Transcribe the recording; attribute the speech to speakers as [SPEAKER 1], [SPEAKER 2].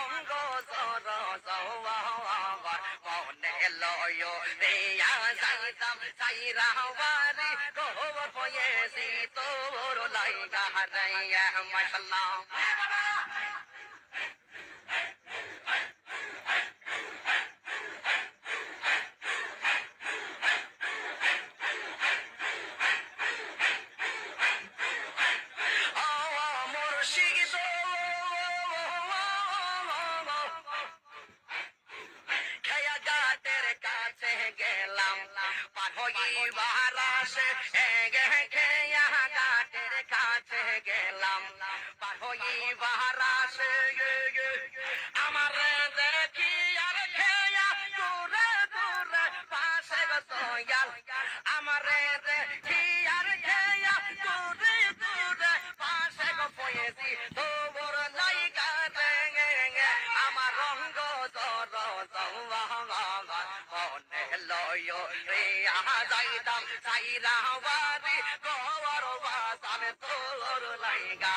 [SPEAKER 1] রঙ্গ জর জওয়ার মনে লয় রেয়া যাইতাম সাইরা বাড়ি খবর হয়েছি তোর লাইগা রাইয়া মাশাআল্লাহ গেলাম পার হইবার আসে খেয়া ঘাটের কাছে গেলাম পার হইবার আসে আমার দেখি আর খেয়া দূরে দূরে পাশে দয়াল আমার দেখি আর খেয়া দূরে দূরে পাশে গেছি তোর লাইগা আমার রঙ্গ জর জওয়া মনে লয় রে যাইতাম সাইরা বাড়ি কবর বাসান তোর লাইগা